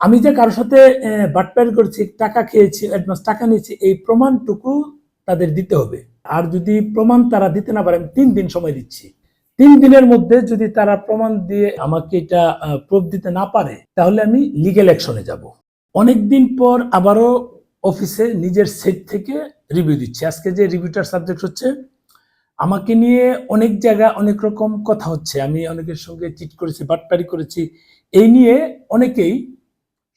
আমি যে কারোর সাথে বাটপারি করেছি, টাকা খেয়েছি, অ্যাডভান্স টাকা নিয়েছি, এই প্রমাণটুকু তাদের দিতে হবে। আর যদি প্রমাণ তারা দিতে না পারে, আমি 3 দিন সময় দিচ্ছি। 3 দিনের মধ্যে যদি তারা প্রমাণ দিয়ে আমাকে এটা প্রুফ দিতে না পারে, তাহলে আমি লিগ্যাল অ্যাকশনে যাব। অনেকদিন পর আবারও অফিসে নিজের সেট থেকে রিভিউ দিচ্ছি। আজকে যে রিভিউটার সাবজেক্ট হচ্ছে, আমাকে নিয়ে অনেক জায়গায় অনেক রকম কথা হচ্ছে। আমি অনেকের সঙ্গে চিট করেছি, বাটপারি করেছি, এই নিয়ে অনেকেই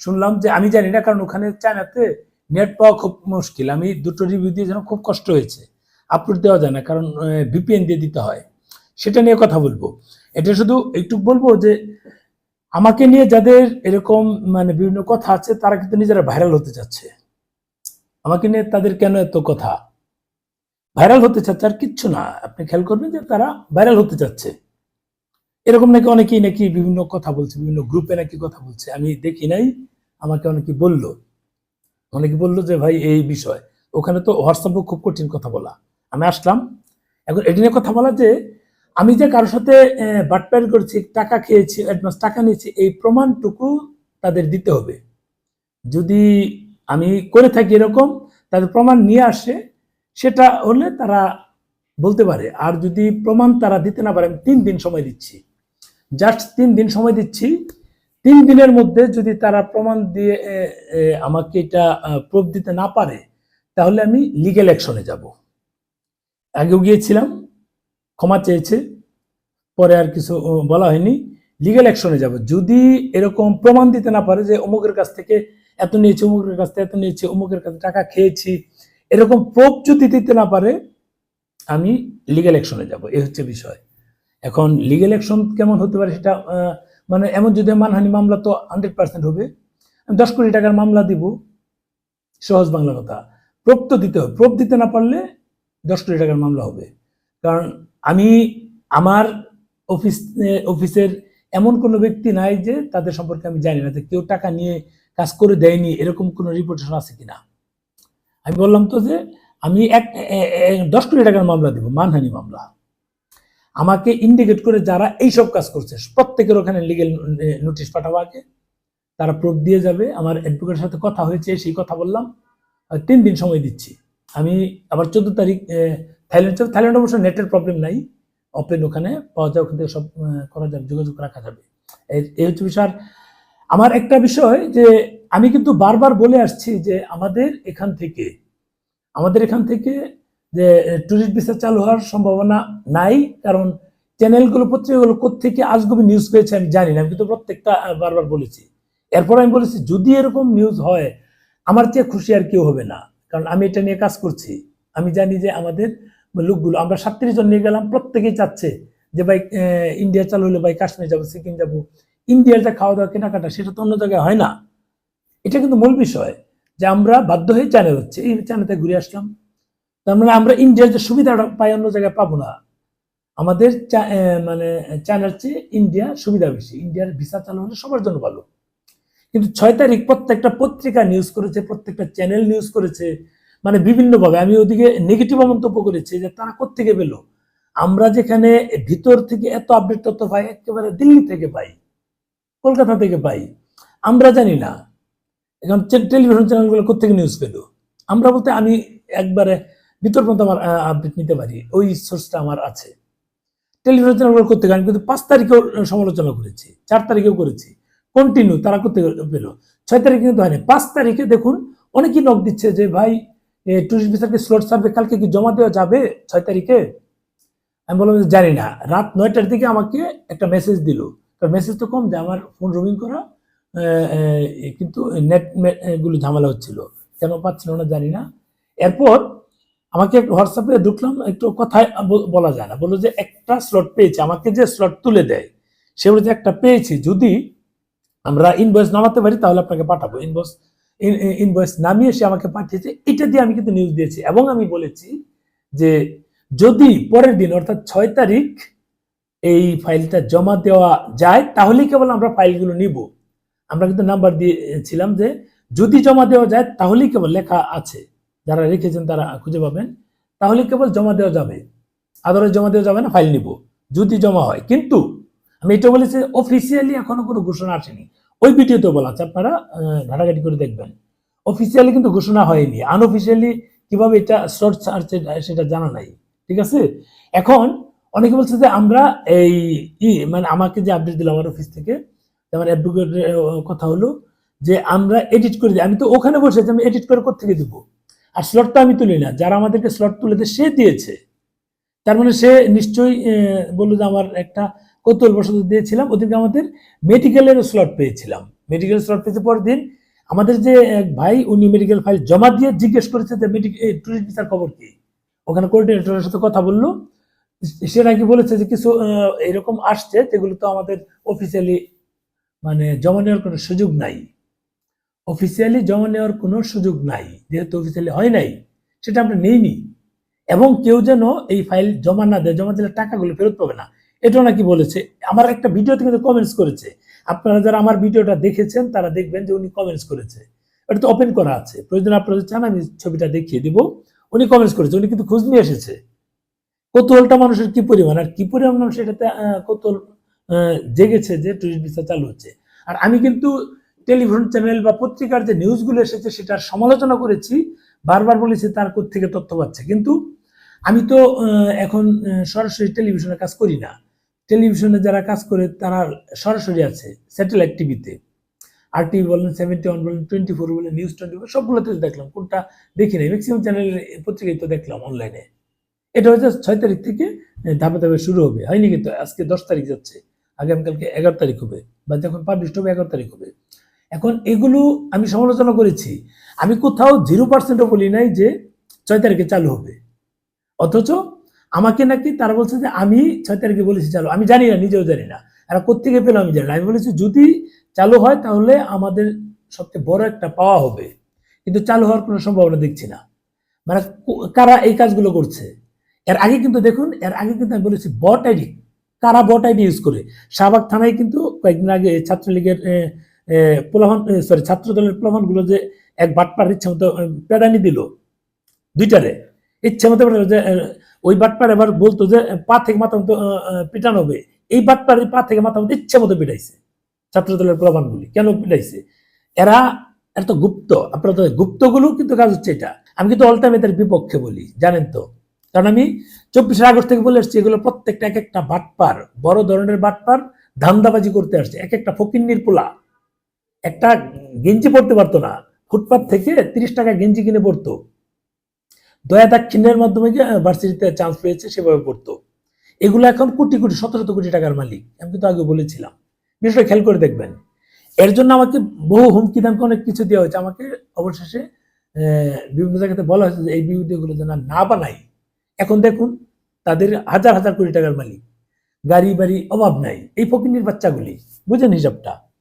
শুনলাম যে আমি জানি না, কারণ ওখানে চায়নাতে নেট পাওয়া খুব মুশকিল। আমি 2টো রিভিউ দিয়ে যেন খুব কষ্ট হয়েছে, আপলোড দেওয়া যায় না, কারণ ভিপিএন দিয়ে দিতে হয়। সেটা নিয়ে কথা বলবো। এটা শুধু একটু বলবো যে আমাকে নিয়ে যাদের এরকম মানে বিভিন্ন কথা আছে, তারা কিন্তু নিজেরা ভাইরাল হতে চাচ্ছে। আমাকে নিয়ে তাদের কেন এত কথা? ভাইরাল হতে চাচ্ছে, আর কিচ্ছু না। আপনি খেয়াল করবেন যে তারা ভাইরাল হতে চাচ্ছে। এরকম নাকি অনেকেই নাকি বিভিন্ন কথা বলছে, বিভিন্ন গ্রুপে নাকি কথা বলছে, আমি দেখি নাই। আমাকে অনেকে বললো যে ভাই এই বিষয়, ওখানে তো হোয়াটসঅ্যাপে খুব কঠিন কথা বলা। আমি আসলাম, এখন এটা নিয়ে কথা বলা যে আমি যে কারোর সাথে বাটপারি করেছি, টাকা খেয়েছি, অ্যাডভান্স টাকা নিয়েছি, এই প্রমাণটুকু তাদের দিতে হবে। যদি আমি করে থাকি এরকম, তাদের প্রমাণ নিয়ে আসে, সেটা হলে তারা বলতে পারে। আর যদি প্রমাণ তারা দিতে না পারে, আমি 3 দিন সময় দিচ্ছি, জাস্ট 3 দিন সময় দিচ্ছি। 3 দিনের মধ্যে যদি তারা প্রমাণ দিয়ে আমাকে এটা প্রুফ দিতে না পারে, তাহলে আমি লিগ্যাল অ্যাকশনে যাব। আগেও গিয়েছিলাম, ক্ষমা চেয়েছে, পরে আর কিছু বলা হয়নি। লিগ্যাল অ্যাকশনে যাব যদি এরকম প্রমাণ দিতে না পারে যে অমুকের কাছ থেকে এত নিয়েছি, অমুকের কাছ থেকে এত নিয়েছি, অমুকের কাছে টাকা খেয়েছি, এরকম প্রুফ যদি দিতে না পারে, আমি লিগ্যাল অ্যাকশনে যাব। এই হচ্ছে বিষয়। এখন লিগ্যাল অ্যাকশন কেমন হতে পারে সেটা মানে এমন যদি মানহানি মামলা, তো 100% হবে। আমি 10 কোটি টাকার মামলা দিব, সহজ বাংলা কথা। প্রুফ তো দিতে হবে, প্রুফ দিতে না পারলে 10 কোটি টাকার মামলা হবে। কারণ আমি আমার অফিসের এমন কোনো ব্যক্তি নাই যে তাদের সম্পর্কে আমি জানি না, যে কেউ টাকা নিয়ে কাজ করে দেয়নি, এরকম কোনো রিপোর্টেশন আছে কিনা। আমি বললাম তো যে আমি 10 কোটি টাকার মামলা দিব, মানহানি মামলা। আমাকে ইন্ডিকেট করে যারা এইসব কাজ করছে, প্রত্যেকের ওখানে লিগেল নোটিশ পাঠাবো আগে, তারা প্রুফ দিয়ে যাবে। আমার অ্যাডভোকেটের সাথে কথা হয়েছে, সেই কথা বললাম। 3 দিন সময় দিচ্ছি। আমি আবার 14 তারিখ থাইল্যান্ড অবশ্য নেটের প্রবলেম নাই, ওপেন, ওখানে পাওয়া যায়, ওখান থেকে সব করা যাবে, যোগাযোগ রাখা যাবে। এই হচ্ছে বিষয়। আমার একটা বিষয় যে আমি কিন্তু বারবার বলে আসছি যে আমাদের এখান থেকে যে টুরিস্ট ভিসা চালু হওয়ার সম্ভাবনা নাই, কারণ চ্যানেলগুলো, পত্রিকাগুলো কোত্থেকে আজগুবি নিউজ পেয়েছে আমি জানি না। আমি কিন্তু প্রত্যেকটা বারবার বলেছি। এরপর আমি বলেছি যদি এরকম নিউজ হয়, আমার চেয়ে খুশি আর কেউ হবে না, কারণ আমি এটা নিয়ে কাজ করছি। আমি জানি যে আমাদের লোকগুলো, আমরা 37 জন নিয়ে গেলাম, প্রত্যেকেই চাচ্ছে যে ভাই ইন্ডিয়া চালু হলে ভাই কাশ্মীর যাবো, সিকিম যাবো। ইন্ডিয়ার যে খাওয়া দাওয়া কেনাকাটা, সেটা তো অন্য জায়গায় হয় না। এটা কিন্তু মূল বিষয়, যে আমরা বাধ্য হয়ে চায়না হচ্ছে, এই চায়নাতে ঘুরে আসলাম। তার মানে আমরা ইন্ডিয়ার যে সুবিধাটা পাই, অন্য জায়গায় পাবো না। আমাদের মানে চায়নার চেয়ে ইন্ডিয়া সুবিধা বেশি। ইন্ডিয়ার ভিসা চালু হলে সবার জন্য ভালো। কিন্তু 6 তারিখ প্রত্যেকটা পত্রিকা নিউজ করেছে, প্রত্যেকটা চ্যানেল নিউজ করেছে, মানে বিভিন্নভাবে। আমি ওদিকে নেগেটিভ মন্তব্য করেছি যে তারা কোত্থেকে পেল। আমরা যেখানে ভিতর থেকে এত আপডেট তথ্য পাই, একেবারে দিল্লি থেকে পাই, কলকাতা থেকে পাই, আমরা জানি না। এখন টেলিভিশন চ্যানেলগুলো কোত্থেকে নিউজ পেল? আমরা বলতে আমি একবারে ভিতর পর্যন্ত আমার আপডেট নিতে পারি, ওই সোর্সটা আমার আছে। টেলিভিশন চ্যানেলগুলো করতে আমি কিন্তু 5 তারিখেও সমালোচনা করেছি, 4 তারিখেও করেছি, কন্টিনিউ। তারা করতে পেল, 6 তারিখে কিন্তু হয়নি। 5 তারিখে দেখুন অনেকেই নক দিচ্ছে যে ভাই টুরিস্ট ভিসাকে স্লট সার্ভে কালকে কি জমা দেওয়া যাবে 6 তারিখে? আমি বললাম যে জানি না। রাত 9টার দিকে আমাকে একটা মেসেজ দিল, মেসেজ তো কম, যে আমার ফোন রোমিং করা, কিন্তু নেট গুলো ঝামেলা হচ্ছিল, কেন পাচ্ছিল না জানি না। এরপর আমাকে হোয়াটসঅ্যাপে ঢুকলাম, একটু কথায় বলা যায় না, বললো যে একটা স্লট পেয়েছে। আমাকে যে স্লট তুলে দেয়, সে বলে যে একটা পেয়েছি, যদি আমরা ইনভয়েস নামাতে পারি তাহলে আপনাকে পাঠাবো। ইনভয়েস নামিয়ে সে আমাকে পাঠিয়েছে। এটা দিয়ে আমি কিন্তু নিউজ দিয়েছি, এবং আমি বলেছি যে যদি পরের দিন অর্থাৎ 6 তারিখ এই ফাইলটা জমা দেওয়া যায়, তাহলেই কেবল আমরা ফাইলগুলো নিব। আমরা কিন্তু নাম্বার দিয়েছিলাম যে যদি জমা দেওয়া যায় তাহলেই কেবল, লেখা আছে, যারা রেখেছেন তারা খুঁজে পাবেন, তাহলে কেবল জমা দেওয়া যাবে, আদারওয়াইজ জমা দেওয়া যাবে না, ফাইল নিব যদি জমা হয়। কিন্তু আমি এটা বলেছি অফিসিয়ালি এখনো কোনো ঘোষণা আসেনি। ওই ভিডিওতে বলা আছে, আপনারা ঘাটাঘাটি করে দেখবেন। অফিসিয়ালি কিন্তু ঘোষণা হয়নি, আনঅফিসিয়ালি কিভাবে এটা শর্ট সার্চ সেটা জানা নাই, ঠিক আছে। এখন অনেকে বলছে যে আমরা এই মানে আমাকে যে আপডেট দিল আমার অফিস থেকে, আমার অ্যাডভোকেটের কথা হলো যে আমরা এডিট করে দিই। আমি তো ওখানে বসে আছি, আমি এডিট করে কোত্থেকে দিব? আর স্লটটা আমি তুলি না, যারা আমাদেরকে স্লট তুলে দেয় সে দিয়েছে। তার মানে সে নিশ্চয়ই বললো যে আমার একটা কৌতূহলবশত দিয়েছিলাম। ওদিকে আমাদের মেডিকেলের স্লট পেয়েছিলাম, মেডিকেল স্লট পেয়েছে। পরের দিন আমাদের যে এক ভাই, উনি মেডিকেল ফাইল জমা দিয়ে জিজ্ঞেস করেছে যে ট্যুরিস্ট ভিসার খবর কি। ওখানে কোঅর্ডিনেটরের সাথে কথা বললো, সে নাকি বলেছে যে কিছু এরকম আসছে যেগুলো তো আমাদের অফিসিয়ালি মানে জমা নেওয়ার কোনো সুযোগ নাই, অফিসিয়ালি জমা নেওয়ার কোনো সুযোগ নাই, যেহেতু অফিসিয়ালি হয় নাই সেটা আমরা নেইনি। এবং কেউ যেন এই ফাইল জমা না দেয়, জমা দিলে টাকাগুলো ফেরত পাবে না, এটাও নাকি বলেছে। আমার একটা ভিডিওতে কিন্তু কমেন্টস করেছে, আপনারা যারা আমার ভিডিওটা দেখেছেন তারা দেখবেন যে উনি কমেন্টস করেছে। এটা তো ওপেন করা আছে, প্রয়োজন আপনারা চান আমি ছবিটা দেখিয়ে দিব। উনি কমেন্টস করেছে, উনি কিন্তু খোঁজ নিয়ে এসেছে। কৌতূহলটা মানুষের কি পরিমাণ, আর কি পরিমাণ মানুষ এটাতে কৌতূহল জেগেছে যে টুরিস্ট ভিসা চালু হচ্ছে। আর আমি কিন্তু টেলিভিশন চ্যানেল বা পত্রিকার যে নিউজগুলো এসেছে সেটার সমালোচনা করেছি, বারবার বলেছি তার কোত্থেকে তথ্য পাচ্ছে। কিন্তু আমি তো এখন সরাসরি টেলিভিশনে কাজ করি না। টেলিভিশনে যারা কাজ করে তারা সরাসরি আছে স্যাটেলাইট টিভিতে, আর টিভি বলেন, 71 বলেন, 24 বলেন, নিউজ 24, সবগুলোতে দেখলাম, কোনটা দেখি নাই। ম্যাক্সিমাম চ্যানেলের পত্রিকায় তো দেখলাম অনলাইনে। এটা হচ্ছে 6 তারিখ থেকে ধাপে ধাপে শুরু হবে, হয়নি কিন্তু আজকে 10 তারিখ যাচ্ছে, আগামীকালকে 11 তারিখ হবে, বা যখন পাবলিশ হবে 11 তারিখ হবে। এখন এগুলো আমি সমালোচনা করেছি, আমি কোথাও 0%ও বলি নাই যে 6 তারিখে চালু হবে। অথচ আমাকে নাকি তারা বলছে যে আমি 6 তারিখে বলেছি চালু, আমি জানি না, নিজেও জানি না এরা কোত্থেকে পেলো, আমি জানি না। আমি বলেছি যদি চালু হয় তাহলে আমাদের সবচেয়ে বড় একটা পাওয়া হবে, কিন্তু চালু হওয়ার কোনো সম্ভাবনা দেখছি না। মানে কারা এই কাজগুলো করছে? এর আগে কিন্তু দেখুন, এর আগে কিন্তু আমি বলেছি বট আইডি, কারা বট আইডি ইউজ করে। শাহবাগ থানায় কিন্তু কয়েকদিন আগে ছাত্রলীগের ছাত্র দলের প্রমাণ গুলো যে এক বাটপার ইচ্ছা মতো পেদানি দিল দুইটারে, ইচ্ছা মতো যে ওই বাটপার এবার বলতো যে পা থেকে মাথা মতো পিটানো হবে, এই বাটপার পা থেকে মাথা মতো ইচ্ছা মতো পিটাইছে। ছাত্র দলের প্রমাণগুলি কেন পিটাইছে? এরা এত গুপ্ত, আপনার গুপ্তগুলো কিন্তু কাজ হচ্ছে এটা। আমি কিন্তু অল টাইম এদের বিপক্ষে বলি, জানেন তো, কারণ আমি 24 আগস্ট থেকে বলে আসছি এগুলো প্রত্যেকটা এক একটা বাটপার, বড় ধরনের বাটপার, ধান্দাবাজি করতে আসছে। এক একটা ফকিন্নির পোলা একটা গেঞ্জি পড়তে পারতো না, ফুটপাত থেকে 30 টাকা গেঞ্জি কিনে পড়তো, দয়া দাক্ষিণ্যের মাধ্যমে ভার্সিটিতে চান্স পেয়েছে, সেভাবে পড়তো। এগুলো এখন কোটি কোটি, শত শত কোটি টাকার মালিক। আমি কিন্তু আগে বলেছিলাম, বিষয়টা খেয়াল করে দেখবেন। এর জন্য আমাকে বহু হুমকি দামকে অনেক কিছু দেওয়া হয়েছে। আমাকে অবশেষে বিভিন্ন জায়গাতে বলা হয়েছে যে এই ভিডিওগুলো যেন না বানাই। এখন দেখুন তাদের হাজার হাজার কোটি টাকার মালিক, গাড়ি বাড়ি অভাব নাই, এই ফকিন্নির বাচ্চাগুলি, বুঝেন হিসাবটা।